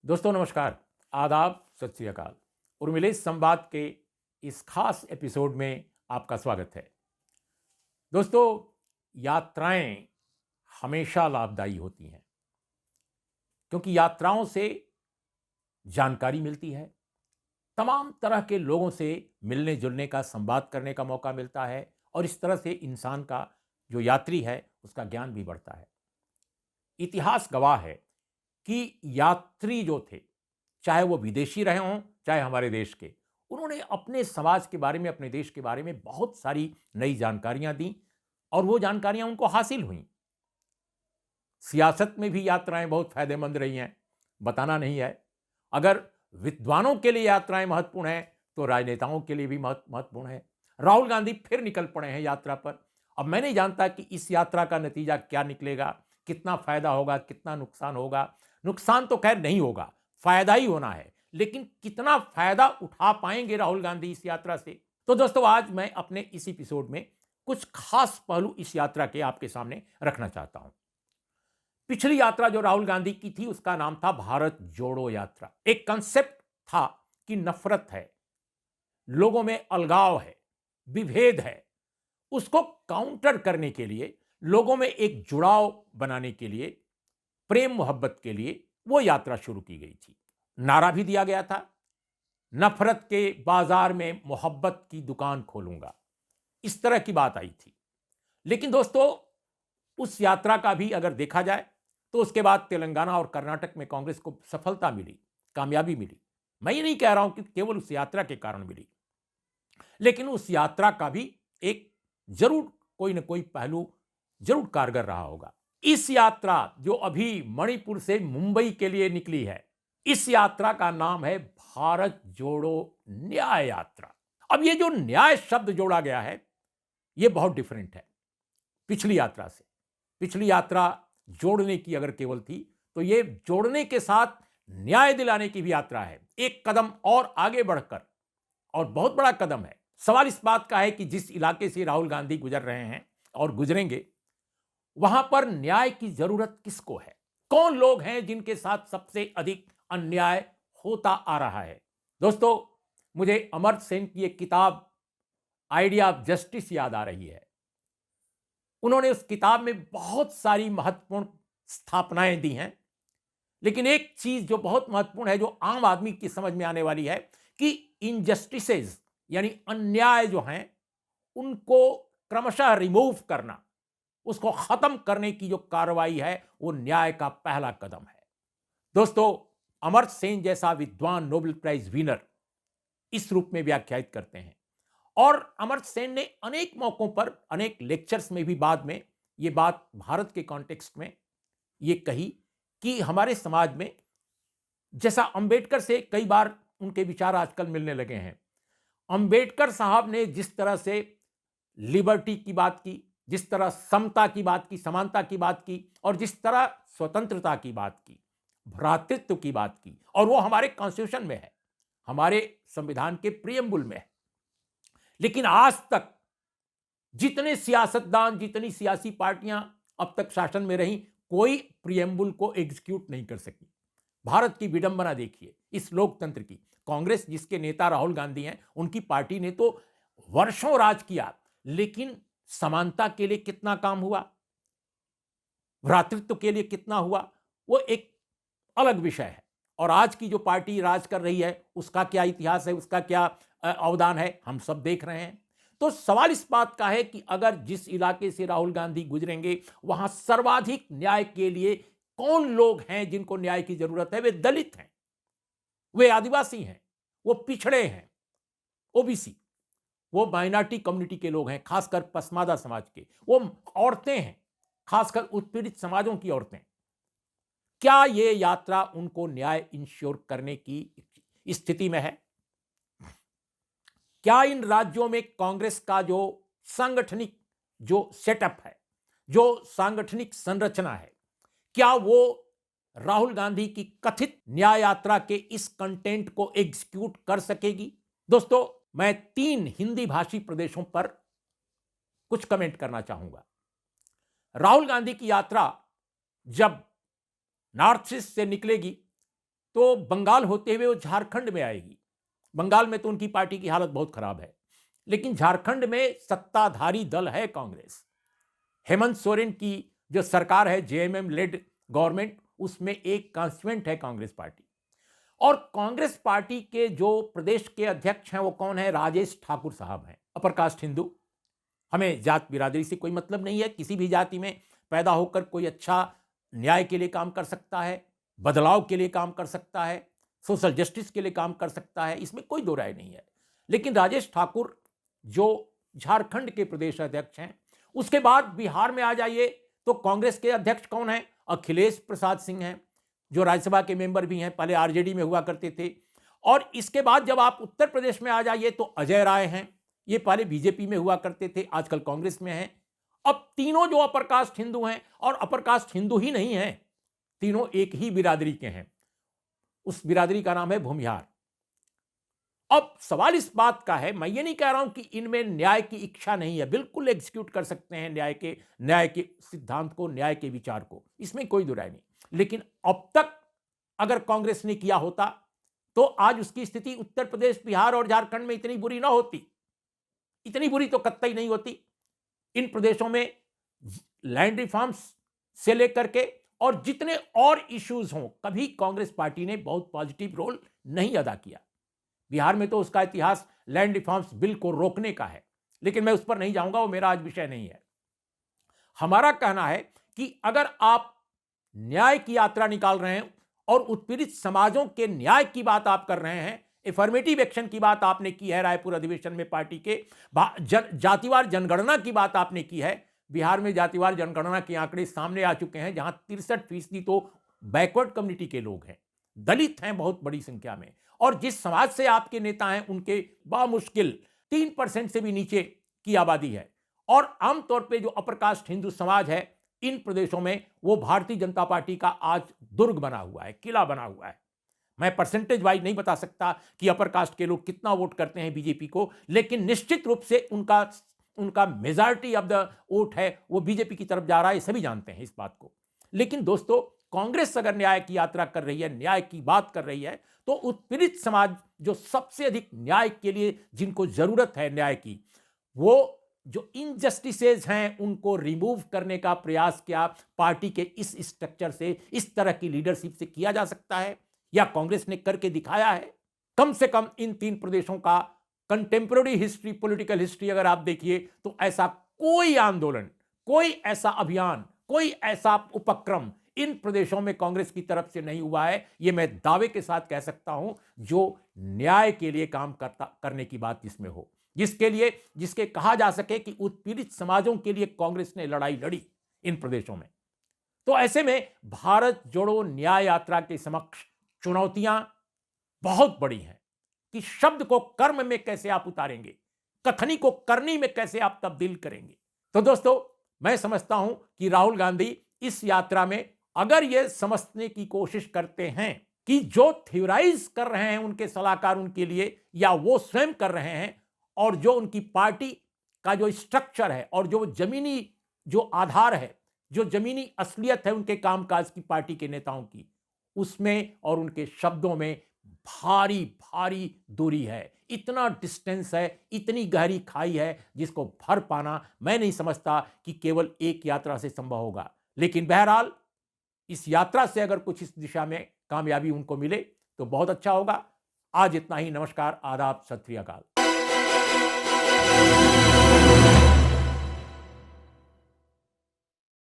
दोस्तों नमस्कार, आदाब, सत श्री अकाल। उर्मिलेश संवाद के इस खास एपिसोड में आपका स्वागत है। दोस्तों, यात्राएं हमेशा लाभदायी होती हैं क्योंकि यात्राओं से जानकारी मिलती है, तमाम तरह के लोगों से मिलने जुलने का, संवाद करने का मौका मिलता है और इस तरह से इंसान का जो यात्री है उसका ज्ञान भी बढ़ता है। इतिहास गवाह है कि यात्री जो थे, चाहे वो विदेशी रहे हों, चाहे हमारे देश के, उन्होंने अपने समाज के बारे में, अपने देश के बारे में बहुत सारी नई जानकारियां दी और वो जानकारियां उनको हासिल हुई। सियासत में भी यात्राएं बहुत फायदेमंद रही हैं, बताना नहीं है। अगर विद्वानों के लिए यात्राएं महत्वपूर्ण हैं तो राजनेताओं के लिए भी महत्वपूर्ण है। राहुल गांधी फिर निकल पड़े हैं यात्रा पर। अब मैं नहीं जानता कि इस यात्रा का नतीजा क्या निकलेगा, कितना फायदा होगा, कितना नुकसान होगा। नुकसान तो खैर नहीं होगा, फायदा ही होना है, लेकिन कितना फायदा उठा पाएंगे राहुल गांधी इस यात्रा से। तो दोस्तों, आज मैं अपने इस एपिसोड में कुछ खास पहलू इस यात्रा के आपके सामने रखना चाहता हूं। पिछली यात्रा जो राहुल गांधी की थी उसका नाम था भारत जोड़ो यात्रा। एक कंसेप्ट था कि नफरत है, लोगों में अलगाव है, विभेद है, उसको काउंटर करने के लिए, लोगों में एक जुड़ाव बनाने के लिए, प्रेम मोहब्बत के लिए वो यात्रा शुरू की गई थी। नारा भी दिया गया था, नफरत के बाजार में मोहब्बत की दुकान खोलूंगा। इस तरह की बात आई थी। लेकिन दोस्तों, उस यात्रा का भी अगर देखा जाए तो उसके बाद तेलंगाना और कर्नाटक में कांग्रेस को सफलता मिली, कामयाबी मिली। मैं ये नहीं कह रहा हूं कि केवल उस यात्रा के कारण मिली, लेकिन उस यात्रा का भी एक जरूर कोई ना कोई पहलू जरूर कारगर रहा होगा। इस यात्रा जो अभी मणिपुर से मुंबई के लिए निकली है, इस यात्रा का नाम है भारत जोड़ो न्याय यात्रा। अब ये जो न्याय शब्द जोड़ा गया है, ये बहुत डिफरेंट है पिछली यात्रा से। पिछली यात्रा जोड़ने की अगर केवल थी, तो ये जोड़ने के साथ न्याय दिलाने की भी यात्रा है, एक कदम और आगे बढ़कर, और बहुत बड़ा कदम है। सवाल इस बात का है कि जिस इलाके से राहुल गांधी गुजर रहे हैं और गुजरेंगे, वहां पर न्याय की जरूरत किसको है? कौन लोग हैं जिनके साथ सबसे अधिक अन्याय होता आ रहा है? दोस्तों, मुझे अमर्त्य सेन की एक किताब आइडिया ऑफ जस्टिस याद आ रही है। उन्होंने उस किताब में बहुत सारी महत्वपूर्ण स्थापनाएं दी हैं, लेकिन एक चीज जो बहुत महत्वपूर्ण है, जो आम आदमी की समझ में आने वाली है, कि इनजस्टिसेस यानी अन्याय जो हैं, उनको क्रमशः रिमूव करना, उसको खत्म करने की जो कार्रवाई है, वो न्याय का पहला कदम है। दोस्तों, अमर्त्य सेन जैसा विद्वान नोबेल प्राइज विनर इस रूप में व्याख्यायित करते हैं। और अमर्त्य सेन ने अनेक मौकों पर, अनेक लेक्चर्स में भी बाद में ये बात भारत के कॉन्टेक्स्ट में ये कही कि हमारे समाज में, जैसा अंबेडकर से कई बार उनके विचार आजकल मिलने लगे हैं। अंबेडकर साहब ने जिस तरह से लिबर्टी की बात की, जिस तरह समता की बात की, समानता की बात की, और जिस तरह स्वतंत्रता की बात की, भ्रातृत्व की बात की, और वो हमारे कॉन्स्टिट्यूशन में है, हमारे संविधान के प्रियम्बुल में है। लेकिन आज तक जितने सियासतदान, जितनी सियासी पार्टियां अब तक शासन में रहीं, कोई प्रियम्बुल को एग्जीक्यूट नहीं कर सकी। भारत की विडंबना देखिए इस लोकतंत्र की। कांग्रेस, जिसके नेता राहुल गांधी हैं, उनकी पार्टी ने तो वर्षों राज किया, लेकिन समानता के लिए कितना काम हुआ, भ्रातृत्व के लिए कितना हुआ, वो एक अलग विषय है। और आज की जो पार्टी राज कर रही है, उसका क्या इतिहास है, उसका क्या अवदान है, हम सब देख रहे हैं। तो सवाल इस बात का है कि अगर जिस इलाके से राहुल गांधी गुजरेंगे, वहां सर्वाधिक न्याय के लिए कौन लोग हैं जिनको न्याय की जरूरत है? वे दलित हैं, वे आदिवासी हैं, वो पिछड़े हैं, ओबीसी, वो माइनॉरिटी कम्युनिटी के लोग हैं, खासकर पसमादा समाज के, वो औरतें हैं, खासकर उत्पीड़ित समाजों की औरतें। क्या ये यात्रा उनको न्याय इंश्योर करने की स्थिति में है? क्या इन राज्यों में कांग्रेस का जो सांगठनिक जो सेटअप है, जो सांगठनिक संरचना है, क्या वो राहुल गांधी की कथित न्याय यात्रा के इस कंटेंट को एग्जीक्यूट कर सकेगी? दोस्तों, मैं 3 हिंदी भाषी प्रदेशों पर कुछ कमेंट करना चाहूंगा। राहुल गांधी की यात्रा जब नॉर्थ ईस्ट से निकलेगी, तो बंगाल होते हुए वो झारखंड में आएगी। बंगाल में तो उनकी पार्टी की हालत बहुत खराब है, लेकिन झारखंड में सत्ताधारी दल है कांग्रेस। हेमंत सोरेन की जो सरकार है, जेएमएम लेड गवर्नमेंट, उसमें एक कॉन्स्टिट्यूएंट है कांग्रेस पार्टी। और कांग्रेस पार्टी के जो प्रदेश के अध्यक्ष हैं वो कौन है? राजेश ठाकुर साहब हैं, अपर कास्ट हिंदू। हमें जात बिरादरी से कोई मतलब नहीं है, किसी भी जाति में पैदा होकर कोई अच्छा न्याय के लिए काम कर सकता है, बदलाव के लिए काम कर सकता है, सोशल जस्टिस के लिए काम कर सकता है, इसमें कोई दो राय नहीं है। लेकिन राजेश ठाकुर जो झारखंड के प्रदेश अध्यक्ष हैं, उसके बाद बिहार में आ जाइए तो कांग्रेस के अध्यक्ष कौन है? अखिलेश प्रसाद सिंह हैं, जो राज्यसभा के मेंबर भी हैं, पहले आरजेडी में हुआ करते थे। और इसके बाद जब आप उत्तर प्रदेश में आ जाइए तो अजय राय हैं, ये पहले बीजेपी में हुआ करते थे, आजकल कांग्रेस में हैं। अब तीनों जो अपर कास्ट हिंदू हैं, और अपर कास्ट हिंदू ही नहीं हैं, तीनों एक ही बिरादरी के हैं, उस बिरादरी का नाम है भूमिहार। अब सवाल इस बात का है, मैं ये नहीं कह रहा हूं कि इनमें न्याय की इच्छा नहीं है, बिल्कुल एग्जीक्यूट कर सकते हैं न्याय के सिद्धांत को, न्याय के विचार को, इसमें कोई दुराय नहीं। लेकिन अब तक अगर कांग्रेस ने किया होता तो आज उसकी स्थिति उत्तर प्रदेश, बिहार और झारखंड में इतनी बुरी ना होती। इतनी बुरी तो कतई नहीं होती। इन प्रदेशों में लैंड रिफॉर्म्स से लेकर के और जितने और इश्यूज हों, कभी कांग्रेस पार्टी ने बहुत पॉजिटिव रोल नहीं अदा किया। बिहार में तो उसका इतिहास लैंड रिफॉर्म्स बिल को रोकने का है, लेकिन मैं उस पर नहीं जाऊंगा, वो मेरा आज विषय नहीं है। हमारा कहना है कि अगर आप न्याय की यात्रा निकाल रहे हैं और उत्पीड़ित समाजों के न्याय की बात आप कर रहे हैं, एफर्मेटिव एक्शन की बात आपने की है, रायपुर अधिवेशन में पार्टी के जातिवार जनगणना की बात आपने की है। बिहार में जातिवार जनगणना के आंकड़े सामने आ चुके हैं, जहां 63% तो बैकवर्ड कम्युनिटी के लोग हैं, दलित हैं बहुत बड़ी संख्या में। और जिस समाज से आपके नेता हैं, उनके बामुश्किल 3% से भी नीचे की आबादी है। और आमतौर पर जो अपर कास्ट हिंदू समाज है इन प्रदेशों में, वो भारतीय जनता पार्टी का आज दुर्ग बना हुआ है, किला बना हुआ है। मैं परसेंटेज वाइज नहीं बता सकता कि अपर कास्ट के लोग कितना वोट करते हैं बीजेपी को, लेकिन निश्चित रूप से उनका मेजॉरिटी ऑफ द वोट है वो बीजेपी की तरफ जा रहा है, सभी जानते हैं इस बात को। लेकिन दोस्तों, कांग्रेस अगर न्याय की यात्रा कर रही है, न्याय की बात कर रही है, तो उत्पीड़ित समाज जो सबसे अधिक न्याय के लिए जिनको जरूरत है न्याय की, वो जो इनजस्टिसेज हैं उनको रिमूव करने का प्रयास क्या पार्टी के इस स्ट्रक्चर से, इस तरह की लीडरशिप से किया जा सकता है, या कांग्रेस ने करके दिखाया है? कम से कम इन 3 प्रदेशों का कंटेम्पररी हिस्ट्री, पॉलिटिकल हिस्ट्री अगर आप देखिए तो ऐसा कोई आंदोलन, कोई ऐसा अभियान, कोई ऐसा उपक्रम इन प्रदेशों में कांग्रेस की तरफ से नहीं हुआ है, यह मैं दावे के साथ कह सकता हूं, जो न्याय के लिए काम करने की बात जिसमें हो, जिसके कहा जा सके कि उत्पीड़ित समाजों के लिए कांग्रेस ने लड़ाई लड़ी इन प्रदेशों में। तो ऐसे में भारत जोड़ो न्याय यात्रा के समक्ष चुनौतियां बहुत बड़ी हैं कि शब्द को कर्म में कैसे आप उतारेंगे, कथनी को करनी में कैसे आप तब्दील करेंगे। तो दोस्तों, मैं समझता हूं कि राहुल गांधी इस यात्रा में अगर यह समझने की कोशिश करते हैं कि जो थ्योराइज कर रहे हैं उनके सलाहकार उनके लिए, या वो स्वयं कर रहे हैं, और जो उनकी पार्टी का जो स्ट्रक्चर है और जो जमीनी जो आधार है, जो जमीनी असलियत है उनके कामकाज की, पार्टी के नेताओं की, उसमें और उनके शब्दों में भारी भारी दूरी है, इतना डिस्टेंस है, इतनी गहरी खाई है, जिसको भर पाना मैं नहीं समझता कि केवल एक यात्रा से संभव होगा। लेकिन बहरहाल इस यात्रा से अगर कुछ इस दिशा में कामयाबी उनको मिले तो बहुत अच्छा होगा। आज इतना ही। नमस्कार, आदाब, सत श्री अकाल।